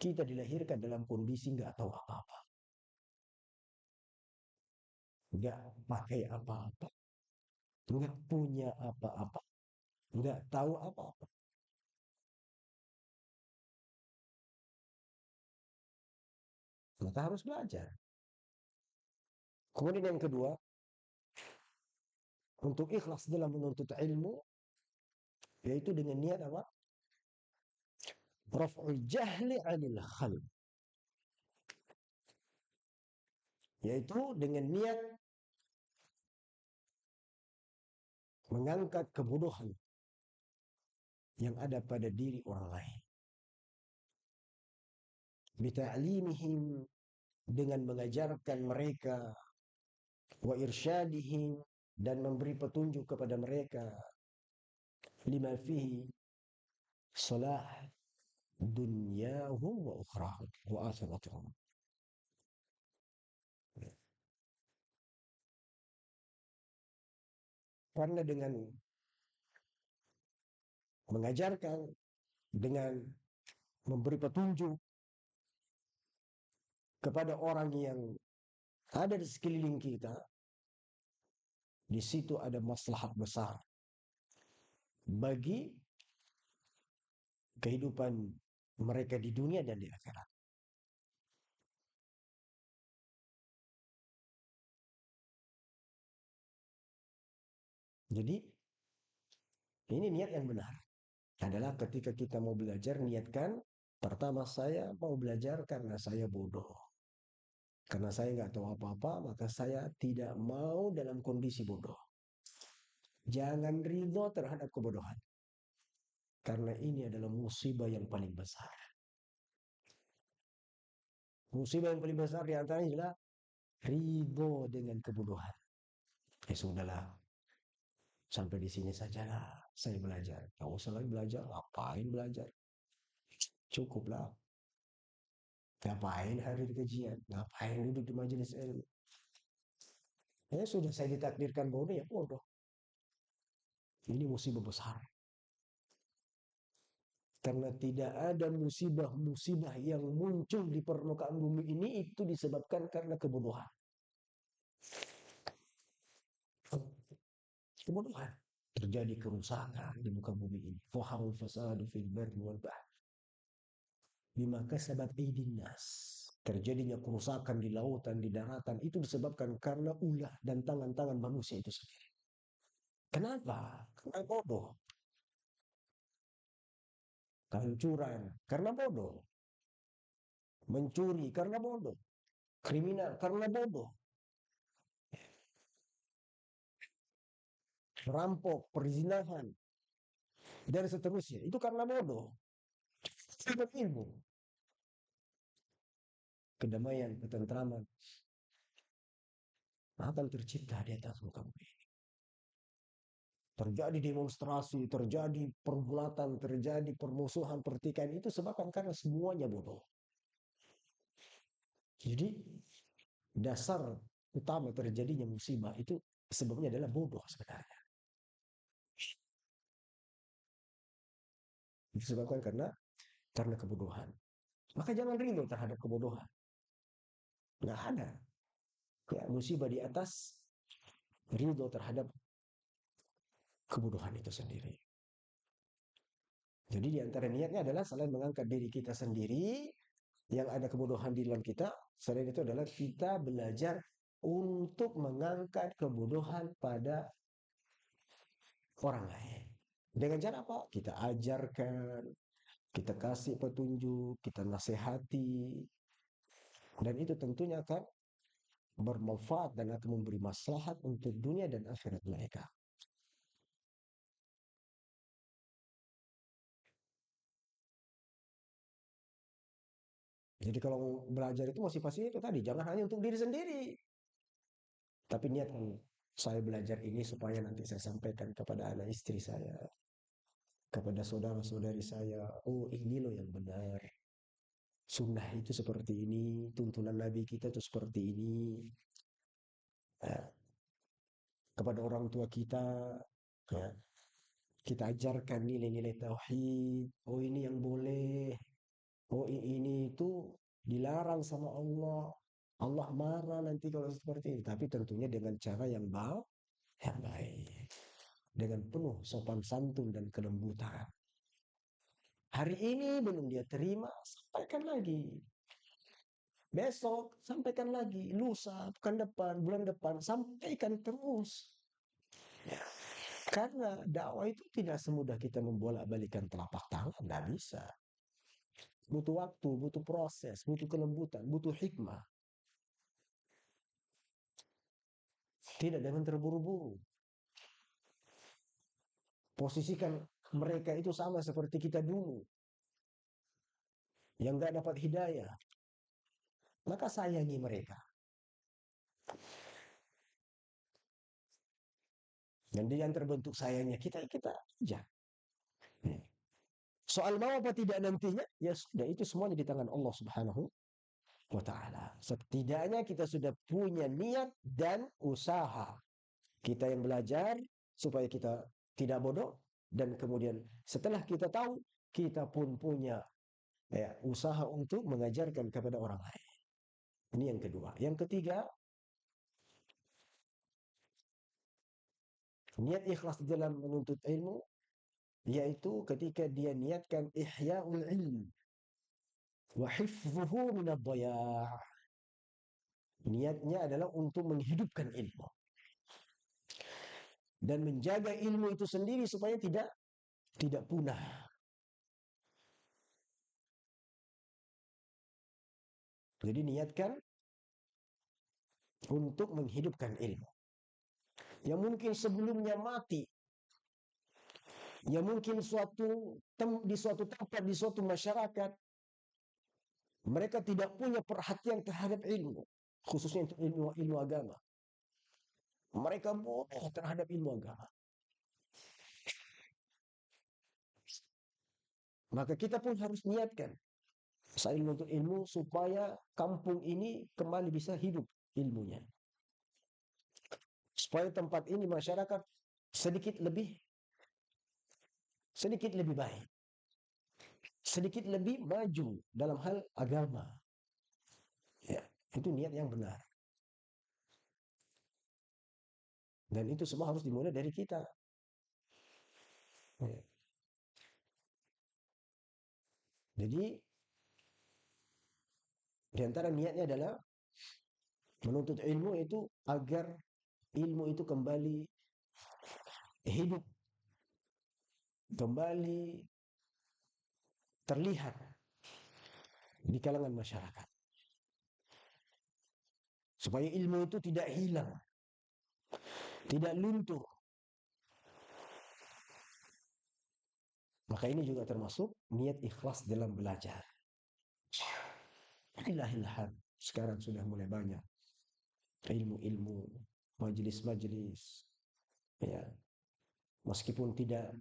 Kita dilahirkan dalam kondisi nggak tahu apa-apa. Nggak pakai apa-apa. Nggak punya apa-apa. Nggak tahu apa-apa. Maka harus belajar. Kemudian yang kedua, untuk ikhlas dalam menuntut ilmu, yaitu dengan niat apa? Raf'ul jahli 'anil khalq. Yaitu dengan niat mengangkat kebodohan yang ada pada diri orang lain. Bita'limihim, dengan mengajarkan mereka, wa irsyadihim, dan memberi petunjuk kepada mereka, lima fihi salah dunyahum wa ukhrahum wa akhiratuhum. Karena dengan mengajarkan, dengan memberi petunjuk kepada orang yang ada di sekeliling kita, di situ ada maslahat besar bagi kehidupan mereka di dunia dan di akhirat. Jadi ini niat yang benar. adalah ketika kita mau belajar, niatkan pertama saya mau belajar karena saya bodoh. Karena saya nggak tahu apa-apa, maka saya tidak mau dalam kondisi bodoh. Jangan ridho terhadap kebodohan. Karena ini adalah musibah yang paling besar. Musibah yang paling besar di antaranya adalah ridho dengan kebodohan. Ya sudahlah, sampai di sini sajalah saya belajar. Nggak usah lagi belajar, ngapain belajar? Cukuplah. Ngapain hadir kajian? Ngapain duduk di majelis ilmu? Ya sudah, saya ditakdirkan bodoh, ya bodoh. Ini musibah besar. Karena tidak ada musibah-musibah yang muncul di permukaan bumi ini itu disebabkan karena kebodohan. Kebodohan. Terjadi kerusakan di muka bumi ini. Faharul fasadu fil barri wal bahr. Bima kasabat aydin nas. Terjadinya kerusakan di lautan, di daratan itu disebabkan karena ulah dan tangan-tangan manusia itu sendiri. Kenapa? Karena bodoh. Kehancuran karena bodoh. Mencuri karena bodoh. Kriminal karena bodoh. Merampok, perzinahan, dan seterusnya. Itu karena bodoh. Tidak ilmu. Kedamaian, ketentraman akan tercipta di atas muka bumi. Terjadi demonstrasi, terjadi pergulatan, terjadi permusuhan, pertikaian, itu sebabkan karena semuanya bodoh. Jadi dasar utama terjadinya musibah itu sebabnya adalah bodoh sebenarnya. Disebabkan karena kebodohan. Maka jangan rindu terhadap kebodohan. Nggak ada. Ya, musibah di atas rindu terhadap kebodohan itu sendiri. Jadi di antara niatnya adalah selain mengangkat diri kita sendiri, yang ada kebodohan di dalam kita, selain itu adalah kita belajar untuk mengangkat kebodohan pada orang lain. Dengan cara apa? Kita ajarkan, kita kasih petunjuk, kita nasihati, dan itu tentunya akan bermanfaat dan akan memberi maslahat untuk dunia dan akhirat mereka. Jadi kalau belajar itu motivasinya itu tadi, jangan hanya untuk diri sendiri, tapi niatkan saya belajar ini supaya nanti saya sampaikan kepada anak istri saya, kepada saudara-saudari saya. Oh, ini loh yang benar. Sunnah itu seperti ini, tuntunan Nabi kita itu seperti ini. Ya, kepada orang tua kita, ya, kita ajarkan nilai-nilai tauhid. Oh, ini yang boleh. Oh, ini itu dilarang sama Allah. Allah marah nanti kalau seperti ini. Tapi tentunya dengan cara yang baik. Dengan penuh sopan santun dan kelembutan. Hari ini belum dia terima, sampaikan lagi. Besok, sampaikan lagi. Lusa, pekan depan, bulan depan, sampaikan terus. Karena dakwah itu tidak semudah kita membolak-balikan telapak tangan. Tidak bisa. Butuh waktu, butuh proses, butuh kelembutan, butuh hikmah. Tidak dengan terburu-buru. Posisikan mereka itu sama seperti kita dulu. Yang gak dapat hidayah. Maka sayangi mereka. Dan dia yang terbentuk sayangnya kita aja. Soal mau apa tidak nantinya, ya sudah, itu semuanya di tangan Allah Subhanahu wa ta'ala. Setidaknya kita sudah punya niat dan usaha. Kita yang belajar supaya kita tidak bodoh, dan kemudian setelah kita tahu, kita pun punya usaha untuk mengajarkan kepada orang lain. Ini yang kedua. Yang ketiga, niat ikhlas dalam menuntut ilmu, yaitu ketika dia niatkan ihya'ul ilm wa hifdhuhu min ad-dhaya'. Niatnya adalah untuk menghidupkan ilmu dan menjaga ilmu itu sendiri supaya tidak punah. Jadi niatkan untuk menghidupkan ilmu. Yang mungkin sebelumnya mati, yang mungkin di suatu tempat, di suatu masyarakat, mereka tidak punya perhatian terhadap ilmu, khususnya untuk ilmu agama. Mereka bodoh terhadap ilmu agama. Maka kita pun harus niatkan saya menuntut ilmu supaya kampung ini kembali bisa hidup ilmunya. Supaya tempat ini masyarakat sedikit lebih baik, sedikit lebih maju dalam hal agama. Ya, itu niat yang benar. Dan itu semua harus dimulai dari kita. Ya. Jadi di antara niatnya adalah menuntut ilmu itu agar ilmu itu kembali hidup, kembali terlihat di kalangan masyarakat. Supaya ilmu itu tidak hilang, tidak luntur. Maka ini juga termasuk niat ikhlas dalam belajar. Alhamdulillah, sekarang sudah mulai banyak ilmu-ilmu, majelis-majelis, ya, meskipun tidak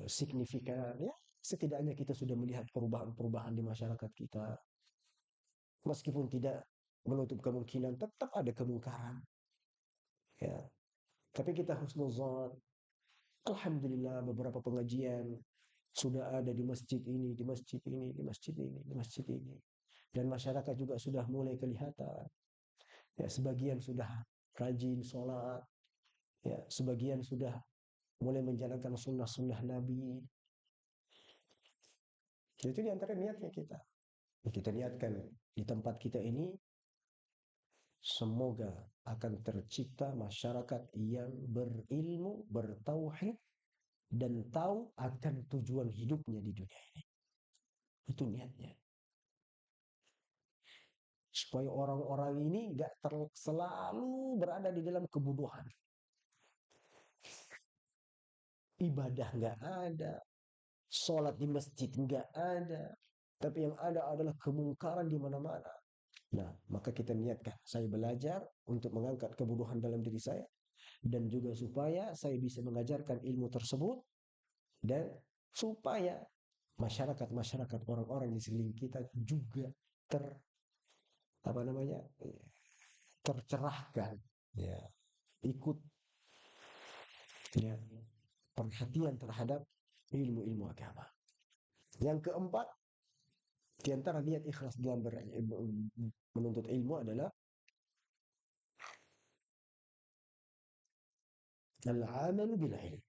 signifikan, ya, setidaknya kita sudah melihat perubahan-perubahan di masyarakat kita. Meskipun tidak menutup kemungkinan, tetap ada kemungkaran. Ya, tapi kita husnuzan. Alhamdulillah beberapa pengajian sudah ada di masjid ini, di masjid ini, di masjid ini, di masjid ini. Dan masyarakat juga sudah mulai kelihatan. Ya, sebagian sudah rajin sholat, ya, sebagian sudah mulai menjalankan sunnah-sunnah Nabi. Itu di antara niatnya kita. Kita niatkan di tempat kita ini semoga akan tercipta masyarakat yang berilmu, bertauhid, dan tahu akan tujuan hidupnya di dunia ini. Itu niatnya. Supaya orang-orang ini nggak selalu berada di dalam kebodohan. Ibadah nggak ada, sholat di masjid nggak ada, tapi yang ada adalah kemungkaran di mana-mana. Nah, maka kita niatkan, saya belajar untuk mengangkat kebodohan dalam diri saya, dan juga supaya saya bisa mengajarkan ilmu tersebut, dan supaya masyarakat-masyarakat orang-orang di sekeliling kita juga ter apa namanya tercerahkan, ya, ikut, ya, perhatian terhadap ilmu-ilmu agama. Yang keempat, di antara niat ikhlas dalam menuntut ilmu adalah al-amalu bil ilm.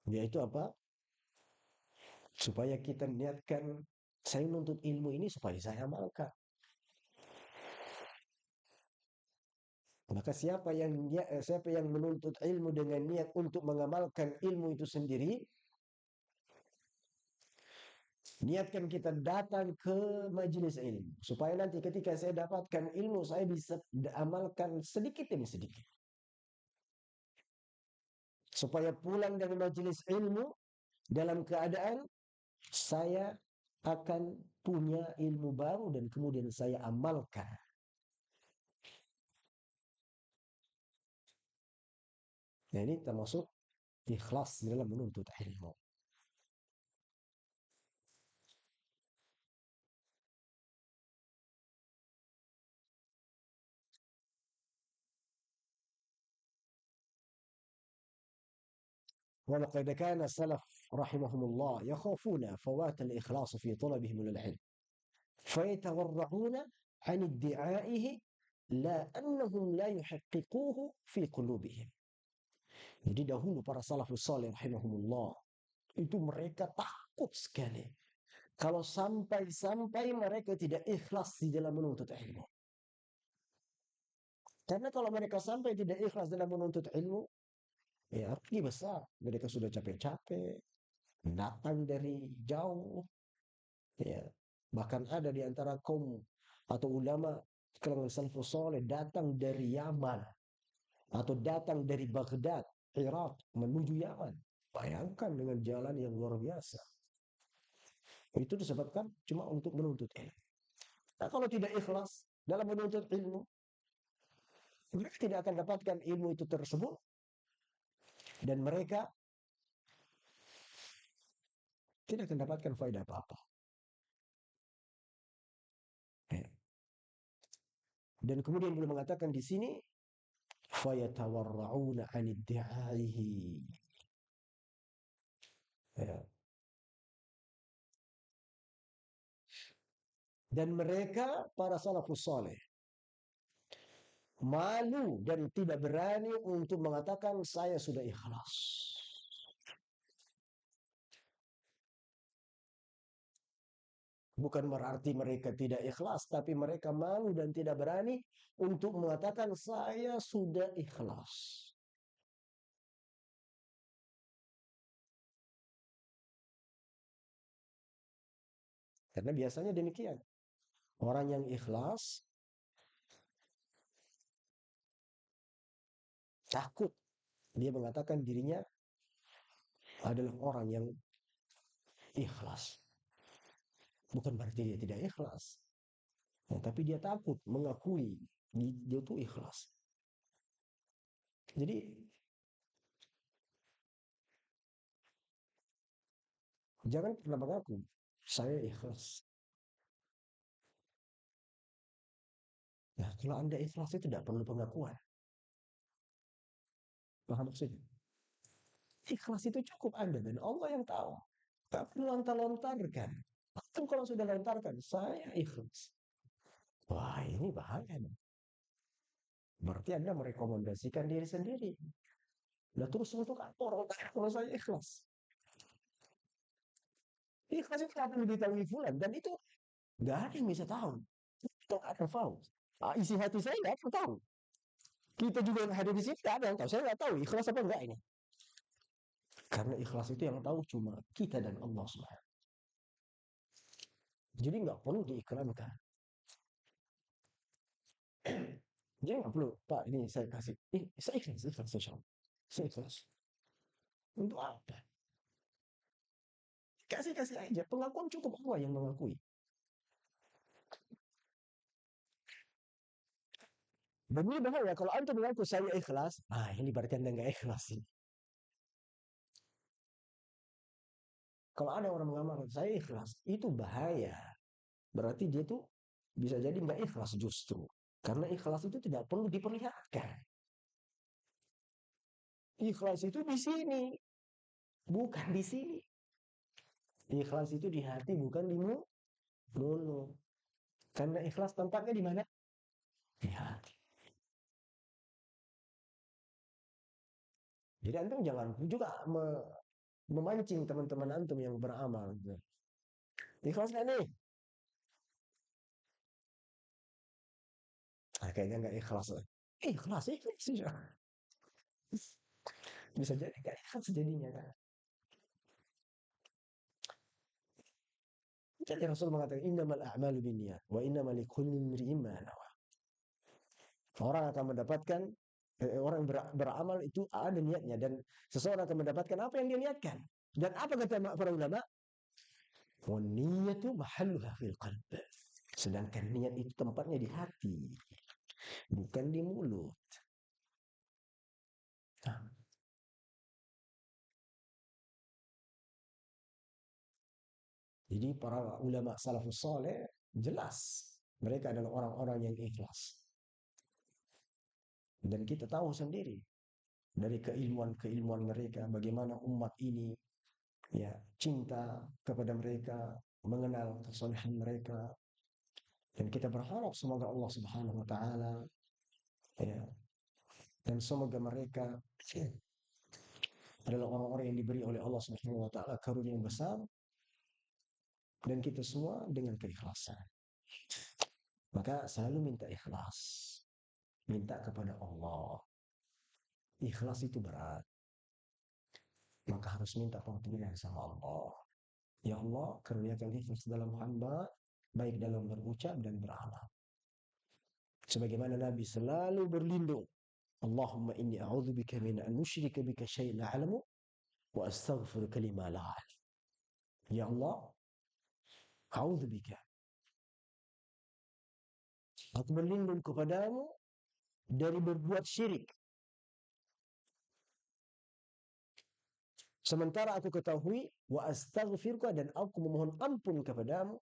Yaitu apa? Supaya kita niatkan saya menuntut ilmu ini supaya saya amalkan. Maka siapa yang menuntut ilmu dengan niat untuk mengamalkan ilmu itu sendiri, niatkan kita datang ke majelis ilmu supaya nanti ketika saya dapatkan ilmu saya bisa amalkan sedikit demi sedikit. Supaya pulang dari majelis ilmu dalam keadaan saya akan punya ilmu baru dan kemudian saya amalkan. Nah, ini termasuk ikhlas dalam menuntut ilmu. ولقد كان السلف رحمهم الله يخافون فوات الإخلاص في طلبهم للعلم فيتورعون عن ادعائه لا أنهم لا يحققوه في قلوبهم. Jadi dahulu para salafus salih rahimahumullah itu mereka takut sekali kalau sampai mereka tidak ikhlas di dalam menuntut ilmu. Karena kalau mereka sampai tidak ikhlas dalam menuntut ilmu, ya rugi besar. Mereka sudah capek-capek, datang dari jauh, Ya. Bahkan ada di antara kaum atau ulama kalangan salafus saleh datang dari Yaman atau datang dari Baghdad, Irak menuju Yaman. Bayangkan dengan jalan yang luar biasa. Itu disebabkan cuma untuk menuntut ilmu. Nah, kalau tidak ikhlas dalam menuntut ilmu, mereka tidak akan dapatkan ilmu itu tersebut dan mereka tidak akan dapatkan faedah apa-apa. Ya. Dan kemudian beliau mengatakan di sini, fayatawarrauna 'an iddi'aihi. Ya. Dan mereka para salafus saleh malu dan tidak berani untuk mengatakan saya sudah ikhlas. Bukan berarti mereka tidak ikhlas, tapi mereka malu dan tidak berani untuk mengatakan saya sudah ikhlas. Karena biasanya demikian. Orang yang ikhlas takut dia mengatakan dirinya adalah orang yang ikhlas. Bukan berarti dia tidak ikhlas. Ya, tapi dia takut mengakui dia itu ikhlas. Jadi jangan pernah mengaku saya ikhlas. Nah, kalau Anda ikhlas itu tidak perlu pengakuan. Paham maksudnya? Ikhlas itu cukup Anda dan Allah yang tahu. Tak perlu lontar-lontarkan. Itu kalau sudah lontarkan, saya ikhlas. Wah, ini bahaya. Berarti Anda merekomendasikan diri sendiri. Nah, terus untuk apa orang kalau saya ikhlas? Ikhlas itu akan diketahui fulan. Dan itu nggak ada yang bisa tahu. Kita nggak ada tahu. Isi hati saya nggak ada tahu. Kita juga yang hadir di sini nggak ada yang tahu. Saya nggak tahu ikhlas apa enggak ini. Karena ikhlas itu yang tahu cuma kita dan Allah SWT. Jadi nggak perlu diiklankan. Dia nggak perlu, Pak, ini saya kasih. Saya ikhlas, saya ikhlas. Untuk apa? Kasih-kasih aja. Pengakuan cukup Allah yang mengakui. Dan ini bahaya. Kalau antum mengaku saya ikhlas, ini berarti anda nggak ikhlas sih. Kalau ada orang mengamalkan saya ikhlas, itu bahaya. Berarti dia tuh bisa jadi nggak ikhlas justru. Karena ikhlas itu tidak perlu diperlihatkan. Ikhlas itu di sini, bukan di sini. Ikhlas itu di hati, bukan di mulut. Karena ikhlas tempatnya di mana? Di hati. Jadi antum jangan juga memancing teman-teman antum yang beramal. Ikhlas gak nih? Kayaknya nggak ikhlas. Ikhlas, ikhlas. Bisa jadi nggak ikhlas jadinya kan. Jadi Rasul mengatakan innamal a'malu binniyat wa innamal likulli imri'in ma nawa. Orang akan mendapatkan orang beramal itu ada niatnya dan seseorang akan mendapatkan apa yang dia niatkan. Dan apa kata para ulama? Wa niyatu mahalluha fil qalb. Sedangkan niat itu tempatnya di hati, bukan di mulut. Nah, jadi para ulama salafus saleh jelas mereka adalah orang-orang yang ikhlas. Dan kita tahu sendiri dari keilmuan-keilmuan mereka bagaimana umat ini ya cinta kepada mereka, mengenal kesolehan mereka dan kita berharap semoga Allah Subhanahu wa taala ya dan semoga mereka ya, adalah orang-orang yang diberi oleh Allah Subhanahu wa taala karunia yang besar dan kita semua dengan keikhlasan. Maka selalu minta ikhlas. Minta kepada Allah. Ikhlas itu berat. Maka harus minta pengampunan sama Allah. Ya Allah, karuniakan hifz dalam hamba, baik dalam berucap dan beramal. Sebagaimana Nabi selalu berlindung, Allahumma inni a'udzubika min an nusyrika bika syai'an a'lamu wa astaghfiruka lima la a'lam. Ya Allah, a'udzubika. Aku berlindung kepadamu dari berbuat syirik. Sementara aku ketahui wa astaghfiruka, dan aku memohon ampun kepadamu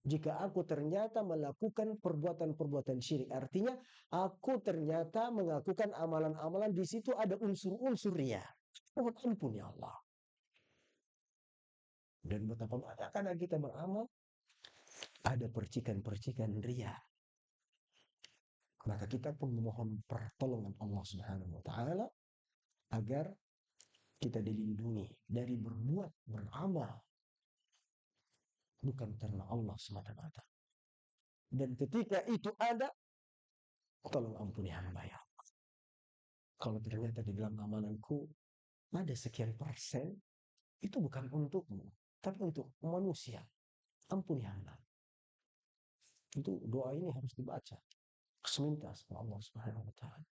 jika aku ternyata melakukan perbuatan-perbuatan syirik. Artinya, aku ternyata melakukan amalan-amalan di situ ada unsur-unsur riya. Mohon ampun ya Allah. Dan betapa banyak kadang kita beramal ada percikan-percikan riya. Maka kita pun memohon pertolongan Allah Subhanahu wa taala agar kita dilindungi dari berbuat beramal bukan karena Allah semata-mata. Dan ketika itu ada, tolong ampuni hamba ya. Kalau ternyata di dalam amalanku ada sekian persen, itu bukan untukmu, tapi untuk manusia. Ampuni hamba. Itu doa ini harus dibaca. Seminta sama Allah Subhanahu wa taala.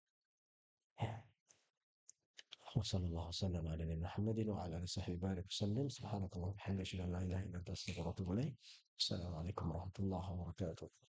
Ya. Wassallallahu wasallam ala nabiyyina Muhammadin wa ala alihi wasallam. Subhanakallahumma wa bihamdika asyhadu an la ilaha illa anta astaghfiruka wa atubu ilaik. Assalamualaikum warahmatullahi wabarakatuh.